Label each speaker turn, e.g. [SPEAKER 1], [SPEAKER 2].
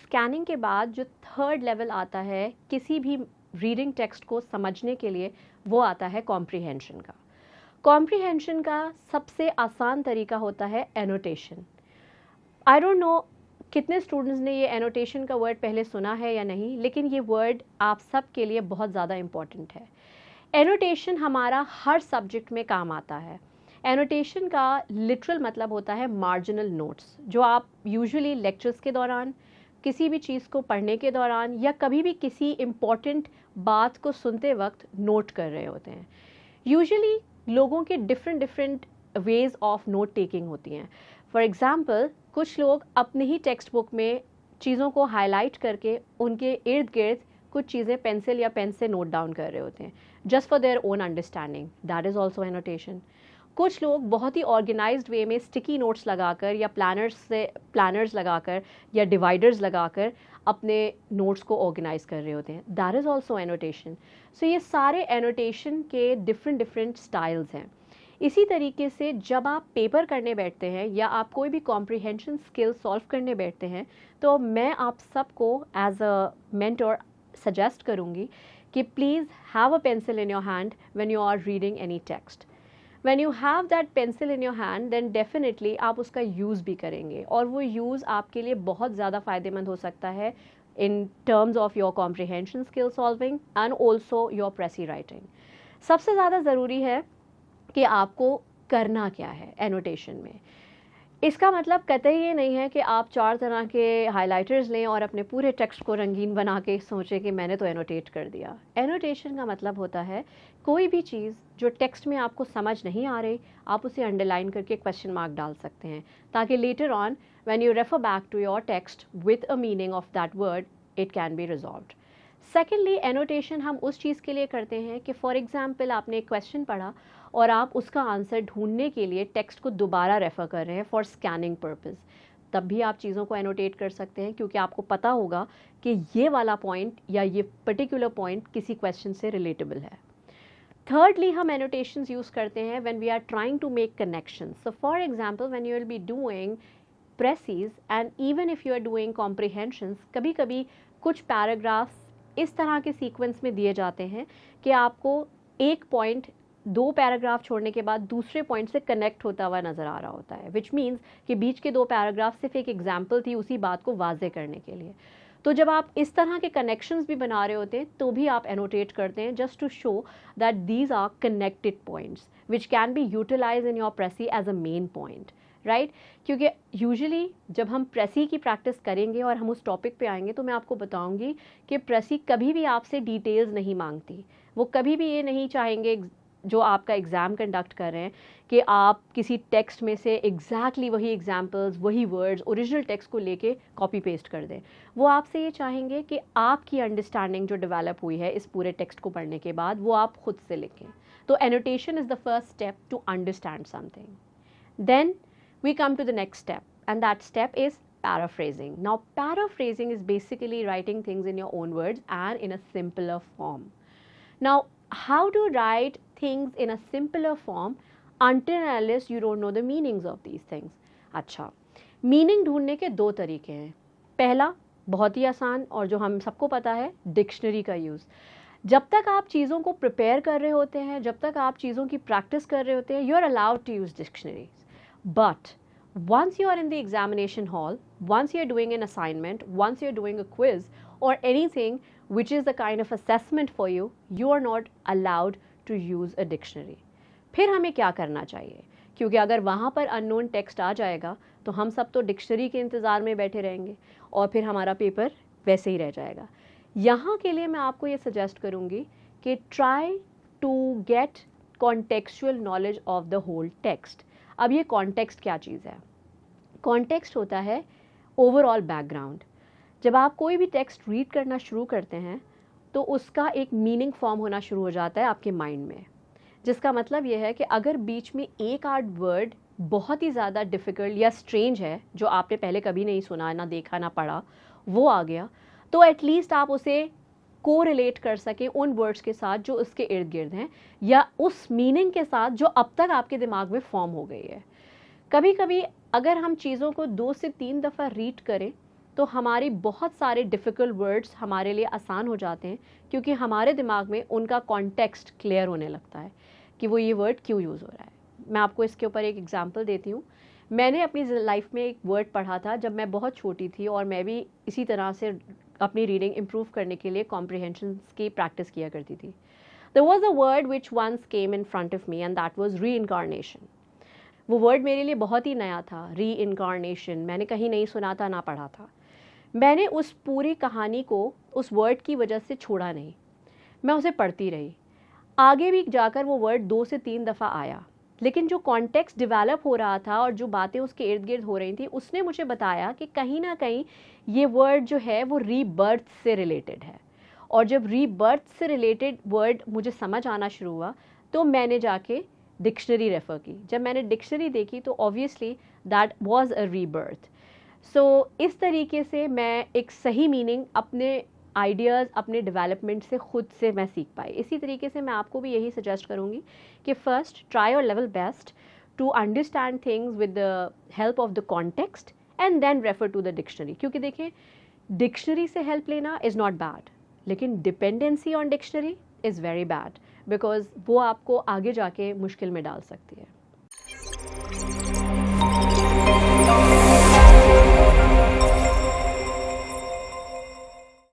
[SPEAKER 1] Scanning के बाद जो थर्ड लेवल आता है किसी भी रीडिंग टेक्स्ट को समझने के लिए, वो आता है कॉम्प्रिहेंशन का। कॉम्प्रिहेंशन का सबसे आसान तरीका होता है एनोटेशन। आई डोंट नो कितने स्टूडेंट्स ने ये एनोटेशन का वर्ड पहले सुना है या नहीं, लेकिन ये वर्ड आप सब के लिए बहुत ज़्यादा इम्पॉर्टेंट है। एनोटेशन हमारा हर सब्जेक्ट में काम आता है। एनोटेशन का लिटरल मतलब होता है मार्जिनल नोट्स, जो आप यूजुअली लेक्चर्स के दौरान, किसी भी चीज़ को पढ़ने के दौरान या कभी भी किसी इम्पॉर्टेंट बात को सुनते वक्त नोट कर रहे होते हैं। यूजुअली लोगों के different ways of note taking होती हैं। फॉर एग्ज़ाम्पल, कुछ लोग अपने ही टेक्स्ट बुक में चीज़ों को हाईलाइट करके उनके इर्द गिर्द कुछ चीज़ें पेंसिल या पेन से नोट डाउन कर रहे होते हैं, just for their own understanding. That is also annotation. कुछ लोग बहुत ही ऑर्गेनाइज्ड वे में स्टिकी नोट्स लगाकर या प्लानर्स लगाकर या डिवाइडर्स लगाकर अपने नोट्स को ऑर्गेनाइज कर रहे होते हैं। That is also annotation. So ये सारे एनोटेशन के डिफरेंट स्टाइल्स हैं। इसी तरीके से जब आप पेपर करने बैठते हैं या आप कोई भी कॉम्प्रिहेंशन स्किल सॉल्व करने बैठते हैं, तो मैं आप सबको एज अ मेंटर सजेस्ट करूँगी कि please have a pencil in your hand when you are reading any text. When you have that pencil in your hand, then definitely आप उसका यूज़ भी करेंगे, और वो यूज़ आपके लिए बहुत ज़्यादा फ़ायदेमंद हो सकता है in terms of your comprehension skill solving and also your Prezi writing. सबसे ज़्यादा ज़रूरी है कि आपको करना क्या है एनोटेशन में। इसका मतलब कतई ये नहीं है कि आप 4 तरह के हाइलाइटर्स लें और अपने पूरे टेक्स्ट को रंगीन बना के सोचें कि मैंने तो एनोटेट कर दिया। एनोटेशन का मतलब होता है कोई भी चीज़ जो टेक्स्ट में आपको समझ नहीं आ रही, आप उसे अंडरलाइन करके क्वेश्चन मार्क डाल सकते हैं, ताकि later on when you refer back to your text with a meaning of that word, it can be resolved. Secondly, annotation हम उस चीज़ के लिए करते हैं कि फॉर एग्जाम्पल आपने एक क्वेश्चन पढ़ा और आप उसका आंसर ढूंढने के लिए टेक्स्ट को दोबारा रेफ़र कर रहे हैं फॉर स्कैनिंग पर्पस, तब भी आप चीज़ों को एनोटेट कर सकते हैं, क्योंकि आपको पता होगा कि ये वाला पॉइंट या ये पर्टिकुलर पॉइंट किसी क्वेश्चन से रिलेटेबल है। थर्डली, हम एनोटेशंस यूज़ करते हैं when we are trying to make connections. So for example, when you will be doing precis and even if you are doing comprehensions, कभी कभी कुछ पैराग्राफ्स इस तरह के सीक्वेंस में दिए जाते हैं कि आपको एक पॉइंट 2 पैराग्राफ छोड़ने के बाद दूसरे पॉइंट से कनेक्ट होता हुआ नज़र आ रहा होता है, विच मीन्स कि बीच के 2 पैराग्राफ सिर्फ एक एग्जाम्पल थी उसी बात को वाजे करने के लिए। तो जब आप इस तरह के कनेक्शंस भी बना रहे होते हैं तो भी आप एनोटेट करते हैं, just to show that these are connected points which can be utilise in your precis as a main point, right. क्योंकि यूजुअली जब हम प्रेसी की प्रैक्टिस करेंगे और हम उस टॉपिक पे आएंगे तो मैं आपको बताऊंगी कि प्रेसी कभी भी आपसे डिटेल्स नहीं मांगती। वो कभी भी ये नहीं चाहेंगे, जो आपका एग्ज़ाम कंडक्ट कर रहे हैं, कि आप किसी टेक्स्ट में से एग्जैक्टली वही एग्जाम्पल्स, वही वर्ड्स ओरिजिनल टेक्स्ट को लेके कॉपी पेस्ट कर दें। वो आपसे ये चाहेंगे कि आपकी अंडरस्टैंडिंग जो डेवलप हुई है इस पूरे टेक्स्ट को पढ़ने के बाद, वो आप खुद से लिखें। तो annotation is the first step to understand something. Then we come to the next step, and that step is paraphrasing. Now, paraphrasing is basically writing things in your own words and in a simpler form. Now, how to write things in a simpler form until and unless you don't know the meanings of these things? अच्छा, meaning ढूंढने के 2 तरीके हैं। पहला, बहुत ही आसान और जो हम सबको पता है, डिक्शनरी का यूज़। जब तक आप चीज़ों को प्रिपेयर कर रहे होते हैं, जब तक आप चीज़ों की प्रैक्टिस कर रहे होते हैं, you are allowed to use dictionaries. But once you are in the examination hall, once you are doing an assignment, once you are doing a quiz or anything which is the kind of assessment for you, you are not allowed to use a dictionary. फिर हमें क्या करना चाहिए? क्योंकि अगर वहाँ पर unknown text आ जाएगा तो हम सब तो डिक्शनरी के इंतज़ार में बैठे रहेंगे और फिर हमारा पेपर वैसे ही रह जाएगा। यहाँ के लिए मैं आपको ये सजेस्ट करूँगी कि try to get contextual knowledge of the whole text. अब ये कॉन्टेक्स्ट क्या चीज़ है? कॉन्टेक्स्ट होता है ओवरऑल बैकग्राउंड। जब आप कोई भी टेक्स्ट रीड करना शुरू करते हैं तो उसका एक मीनिंग फॉर्म होना शुरू हो जाता है आपके माइंड में, जिसका मतलब ये है कि अगर बीच में एक आध वर्ड बहुत ही ज़्यादा डिफ़िकल्ट या स्ट्रेंज है, जो आपने पहले कभी नहीं सुना, ना देखा, ना पढ़ा, वो आ गया, तो एटलीस्ट आप उसे को रिलेट कर सकें उन वर्ड्स के साथ जो उसके इर्द गिर्द हैं, या उस मीनिंग के साथ जो अब तक आपके दिमाग में फॉर्म हो गई है। कभी कभी अगर हम चीज़ों को 2 से 3 दफ़ा रीड करें तो हमारी बहुत सारे डिफ़िकल्ट वर्ड्स हमारे लिए आसान हो जाते हैं, क्योंकि हमारे दिमाग में उनका कॉन्टेक्स्ट क्लियर होने लगता है कि वो ये वर्ड क्यों यूज़ हो रहा है। मैं आपको इसके ऊपर एक एग्जांपल देती हूँ। मैंने अपनी लाइफ में एक वर्ड पढ़ा था जब मैं बहुत छोटी थी, और मैं भी इसी तरह से अपनी रीडिंग इम्प्रूव करने के लिए कॉम्प्रिहेंशंस की प्रैक्टिस किया करती थी। There was a word which once came in front of me, and that was reincarnation. वो वर्ड मेरे लिए बहुत ही नया था, रीइनकारनेशन। मैंने कहीं नहीं सुना था, ना पढ़ा था। मैंने उस पूरी कहानी को उस वर्ड की वजह से छोड़ा नहीं, मैं उसे पढ़ती रही। आगे भी जाकर वो वर्ड 2 से 3 दफ़ा आया, लेकिन जो कॉन्टेक्स्ट डेवलप हो रहा था और जो बातें उसके इर्द गिर्द हो रही थी, उसने मुझे बताया कि कहीं ना कहीं ये वर्ड जो है वो रीबर्थ से रिलेटेड है। और जब रीबर्थ से रिलेटेड वर्ड मुझे समझ आना शुरू हुआ, तो मैंने जाके डिक्शनरी रेफ़र की। जब मैंने डिक्शनरी देखी तो obviously that was a rebirth. So इस तरीके से मैं एक सही मीनिंग अपने आइडियाज़, अपने डेवलपमेंट से खुद से मैं सीख पाई। इसी तरीके से मैं आपको भी यही सजेस्ट करूँगी कि first try your level best to understand things with the help of the context, and then refer to the dictionary. क्योंकि देखिए, डिक्शनरी से हेल्प लेना इज़ नॉट बैड, लेकिन dependency on dictionary is very bad, because वो आपको आगे जाके मुश्किल में डाल सकती है।